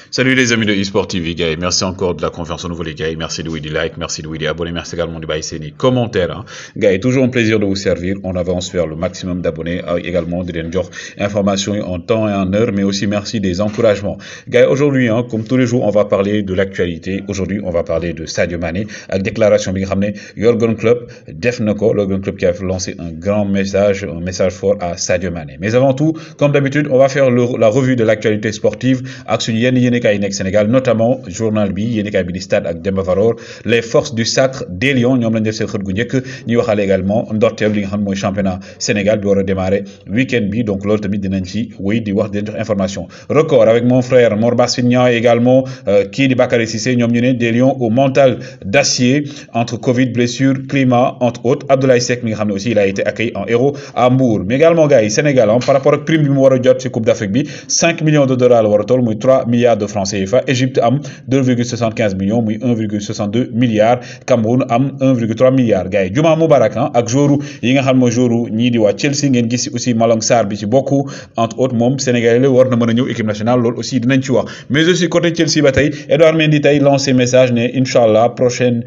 Salut les amis de eSport TV, gars. Merci encore de la confiance en nouveau, les gars. Merci de des likes, merci de des abonnés, merci également de baisser les commentaires. Hein. Gars, toujours un plaisir de vous servir. On avance vers le maximum d'abonnés, également de les informations en temps et en heure, mais aussi merci des encouragements. Gars, aujourd'hui, hein, comme tous les jours, on va parler de l'actualité. Aujourd'hui, on va parler de Sadio Mané avec déclaration bi nga xamné Jürgen Klopp def nako, Jürgen Klopp qui a lancé un message fort à Sadio Mané. Mais avant tout, comme d'habitude, on va faire la revue de l'actualité sportive ak suñu yéenekaay yi nekk Sénégal, notamment journal bi yéenekaay bi di Stade ak Demba Varor, les forces du sacre des Lions ñom lañ def seen xët gu njëkk ñuy waxale également ndorteel li nga xam moy championnat Sénégal bi war a démarrer week-end bi, donc loolu tamit dinañ ci wéy di wax di jox information. Record avec mon frère Mor Bassignan également kii di Bakary Cissé, ñom ñu né des Lions au mental d'acier entre Covid, blessure, climat entre autres. Abdoulaye Seck mi nga xam aussi il a été accueilli en héros à Mbour. Mais également gars yi Sénégal par rapport ak prime bi mu war a jot ci Coupe d'Afrique bi 5 millions de dollars la war a toll muy 3 milliards de francs CFA. Égypte am 2,75 millions muy 1,62 milliards. Cameroun am 1,3 milliards. gars yi Juma Moubarak ak joueur yi nga xam mooy joueur ñii di waa Chelsea, ngeen gis aussi Malang Sarr bi ci bokku entre autres. Moom Sénégalais la war na mën a ñëw équipe nationale, loolu aussi dinañ ci wax. Mais aussi côté Chelsea ba tey Edouard Mendy tey lancé message ne inchallah prochain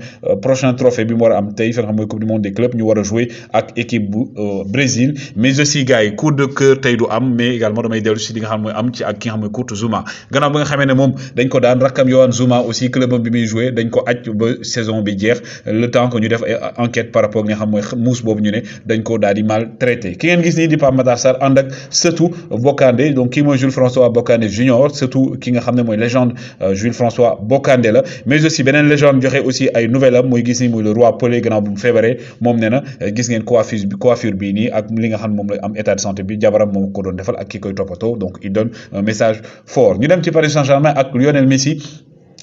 trophée bi mu war a am tey fa nga xam mooy coupe du monde des clubs ñu war a jouer ak équipe bu Brésil. Mais aussi gars yi coup de cœur tey du am, mais également damay dellu si li nga xam mooy am ci ak ki nga xam mooy Kurt Zouma. Gannaaw ba nga xamee ne moom dañ ko daan rakkam Yohan Zouma aussi club bi muy joué dañ ko aj ba saison bi jeex, le temps que ñu def ay enquête par rapport ak nga xam mooy muus boobu ñu ne dañ ko daal di maltraité. Ki ngeen gis nii di Pape Matar Sarr ànd ak surtout Bocandé, donc kii mooy Jules François Bocandé Junior, surtout ki nga xam ne mooy légende Jules François Bocandé la. Mais aussi beneen légende joxe aussi ay nouvelle am mooy gis ni muy le roi Pelé gannaaw bu mu feebaree. Moom nee na gis ngeen coiffure bii nii ak li nga xam ne moom la am état de santé bi jabaram moom ko doon defal ak ki koy toppatoo, donc il donne un message fort. Ñu dem ci Paris Saint-Germain ak Lionel Messi.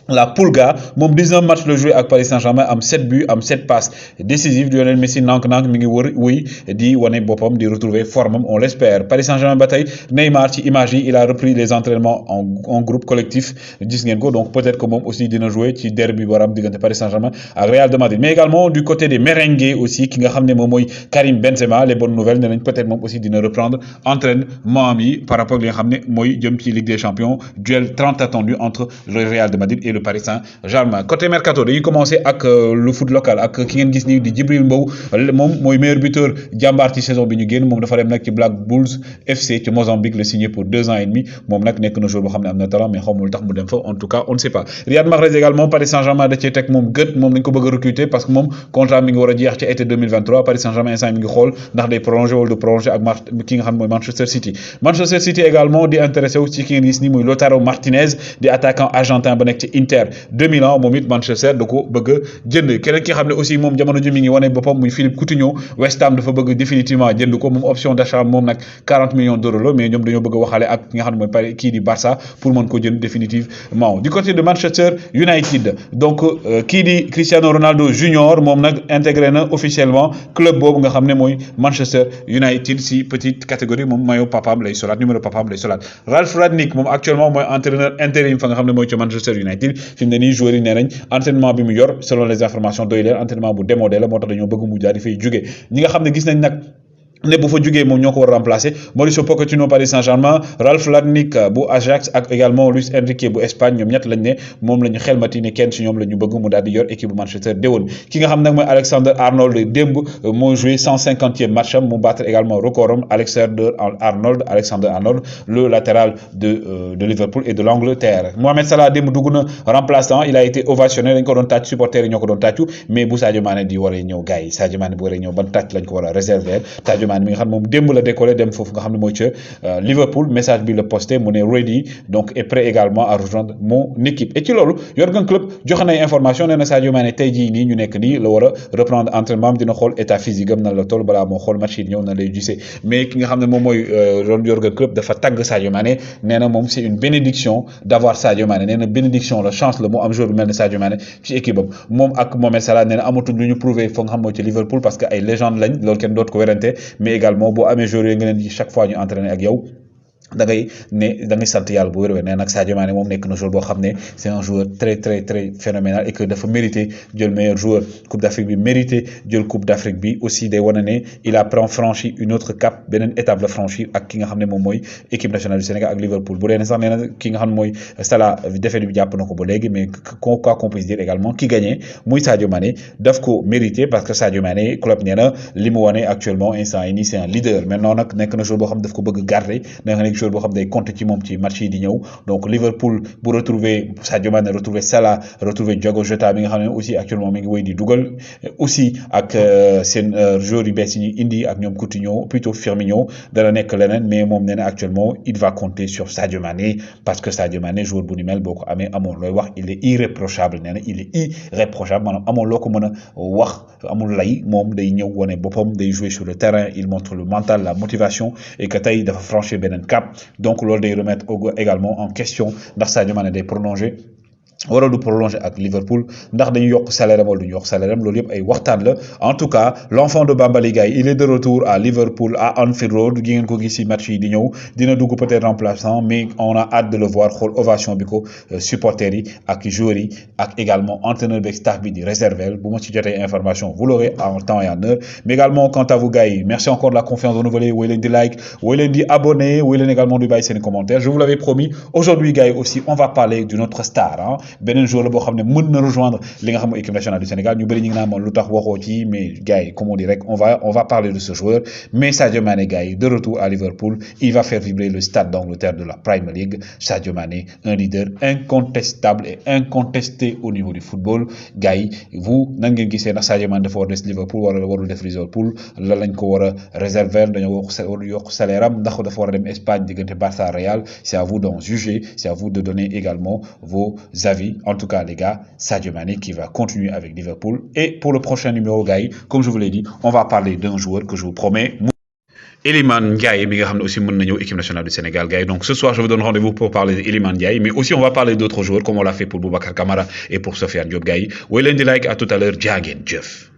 La Pulga, moom 19 matchs le joué avec Paris Saint-Germain, am 7 buts, am 7 passes décisives. Lionel Messi nank mi ngi wër wuy di wane boppam di retrouver forme, on l'espère. Paris Saint-Germain ba tey Neymar ci image yi, il a repris les entraînements en groupe collectif, gis ngeen ko, donc peut-être que moom aussi dina jouer ci derby waram diggante Paris Saint-Germain ak Real de Madrid. Mais également du côté des merengues aussi ki nga xam ne moom mooy Karim Benzema, les bonnes nouvelles ne nañ peut-être moom aussi dina reprendre entraînement yi par rapport ak li nga xam ne mooy jëm ci Ligue des Champions, duel 30 attendu entre le Real de Madrid et le Paris Saint-Germain. Côté mercato dañuy commencer ak le foot local ak ki ngeen gis ni di Djibril Mbow, moom mooy meilleur buteur jàmbaar ci saison bi ñu génn. Moom dafa dem nag ci Black Bulls FC ci Mozambique, le signé pour 2 ans et demi. Moom nag nekk na joueur boo xam ne am na talent, mais xamul tax mu dem fa, en tout cas on ne sait pas. Riyad Mahrez également Paris Saint-Germain da cee teg moom gët, moom dañ ko bëgg a recruter parce que moom contrat mi ngi war a jeex ci été 2023. Paris Saint-Germain instant mi ngi xool ndax day prolonger wala du prolonger ak ki nga xam mooy Manchester City. Manchester City également di intéressé wu ci ki ngeen gis ni muy Lautaro Martinez di attaquant argentin ba nekk ci Inter de Milan. Moom it Manchester da ko bëgg a jënd. Keneen ki xam ne aussi moom jamono ji mi ngi wane boppam muy Philippe Coutinho. West Ham dafa bëgg définitivement jënd ko, moom option d'achat moom nag 40 millions d'euros la, mais ñoom dañoo bëgg a waxale ak ki nga xam ne mooy Paris kii di Barça pour mën ko jënd définitivement. Du côté de Manchester United, donc kii di Cristiano Ronaldo Junior moom nag intégré na officiellement club boobu nga xam ne mooy Manchester United si petite catégorie. Moom maillot papaam lay solaat, numéro papaam lay solaat. Ralph Rangnick moom actuellement mooy entraîneur intérim fa nga xam ne mooy ci Manchester United. Fi mu ne nii joueur yi nee nañ entraînement bi mu yor selon les informations doy leen entraînement bu démodé la, moo tax dañoo bëgg mu jaar di fay jóge. Ñi nga xam ne gis nañ nag ne bu fa jugee moom ñoo ko war a remplacer Mauricio Pochettino Paris Saint-Germain, Ralph Rangnick bu Ajax ak également Luis Enrique bu Espagne. ñoom ñett lañ ne moom la ñu xelmati ne kenn ci ñoom la ñu bëgg mu daal di yor équipe bu Manchester déwén. Ki nga xam nag mooy Alexander Arnold démb moo joué 150e match am mu battre également record am Alexander Arnold, le latéral de Liverpool et de l'Angleterre. Mohamed Salah démb dugg na remplaçant, il a été ovationné, dañ ko doon tàcc, supporters yi ñoo ko doon tàccu. Mais bu Sadio Mané di waree ñëw gars yi, Sadio Mané bu waree ñëw ban tàcc lañ ko war a réserver. Sadio Mané mi nga xam moom démb la décollé dem foofu nga xam ne mooy ca Liverpool. Message bi la posté mu ne ready, donc est prêt également à rejoindre mon équipe. Et ci loolu Jürgen Klopp joxe na information, nee na Sadio Mané tey jii nii ñu nekk nii la war a reprendre entraînement am, dina xool état physique am nan la toll balaa moo xool match yi ñëw na lay gisee. Mais ki nga xam ne moom mooy Jürgen Klopp dafa tagg Sadio Mané, nee na moom c'est une bénédiction d'avoir Sadio Mané, nee na bénédiction la, chance la moo am joueur bu mel ne Sadio Mané ci équipe am. Moom ak Mohamed Salah nee na amatuñ lu ñu prouver fa nga xam mooy ci Liverpool parce que ay légende lañ, loolu kenn dootu ko werante. Mais également boo amee joueur yooyu nga leen di chaque fois ñu entraîner ak yow da ngay sant yàlla bu wér-wér nee nag Sadio Mané moom nekk na joueur boo xam ne c'est un joueur très phénoménal et que dafa mérité jël meilleur joueur Coupe d'Afrique bi mérité jël Coupe d'Afrique bi aussi day wane ne il a franchi une autre cap beneen étape la franchir ak ki nga xam ne moom mooy équipe nationale du Sénégal ak Liverpool bu dee ne sax nee na ki nga xam ne mooy Salah défaite bi jàpp na ko ba léegi mais quoi qu'on puisse dire également ki gagné muy Sadio Mané daf ko mérité parce que Sadio Mané club nee na li mu wane actuellement instant yi nii c'est un leader maintenant nag nekk na joueur boo xam ne daf ko bëgg garder joueur boo xam day compter ci moom ci match yi di ñëw donc Liverpool bu retrouver Sadio Mané retrouver Salah retrouver Diogo Jota bi nga xam ne aussi actuellement mi ngi wéy di dugal aussi ak seen joueurs yu bees yi ñuy indi ak ñoom Coutinho plutôt Firmino dana nekk leneen mais moom nee na actuellement il va compter sur Sadio Mané parce que Sadio Mané joueur bu ni mel boo ko amee amoon looy wax il est irréprochable nee na il est irréprochable maanaam amoon loo ko mën a wax amul lay moom day ñëw wane boppam day jouer sur le terrain il montre le mental la motivation et que tey dafa franchir beneen cap donc loolu day remettre également en question ndax Sadio Mané day prolonger wala du prolonger ak Liverpool ndax dañu yokk salaire am wala duñu yokk salaire am loolu yëpp ay waxtaan la en tout cas l'enfant de Bambali gars il est de retour à Liverpool à Anfield Road gi ngeen ko gis ci match yi di ñëw dina dugg peut-être remplaçant mais on a hâte de le voir xool ovation bi ko supporters yi ak joueurs yi ak également entraîneur beeg staff bi di réserver bu ma ci jotee information vous l'aurez en temps et en heure mais également quant à vous gars yi merci encore de la confiance renouvelée woy leen di like woy leen di abonné woy leen également di bàyyi seen commentaires je vous l'avais promis aujourd'hui gars yi aussi on va parler d'une autre star hein beneen joueur la boo xam ne mën na rejoindre li nga xam équipe nationale du Sénégal ñu bëri ñu ngi naan moom lu tax waxoo ci mais gars yi comme on dit rek on va parler de ce joueur mais Sadio Mané gars yi de retour à Liverpool il va faire vibrer le stade d'Angleterre de la Premier League Sadio Mané un leader incontestable et incontesté au niveau du football gars yi vous nan ngeen gisee ndax Sadio Mané dafa war des Liverpool wala warul def Liverpool la lañ ko war a réserver dañoo war yokk salaire am ndax dafa war a dem Espagne diggante Barça Real c'est à vous d'en juger c'est à vous de donner également vos avis en tout cas les gars Sadio Mané qui va continuer avec Liverpool et pour le prochain numéro gars comme je vous l'ai dit on va parler d'un joueur que je vous promets Iliman Ndiaye bi nga xam ne aussi mën na ñëw équipe nationale du Sénégal gars donc ce soir je vous donne rendez-vous pour parler d'Iliman Ndiaye mais aussi on va parler d'autres joueurs comme on l'a fait pour Boubacar Kamara et pour Sofiane Diop gars woy leen di like à tout à l'heure jaa ngeen jëf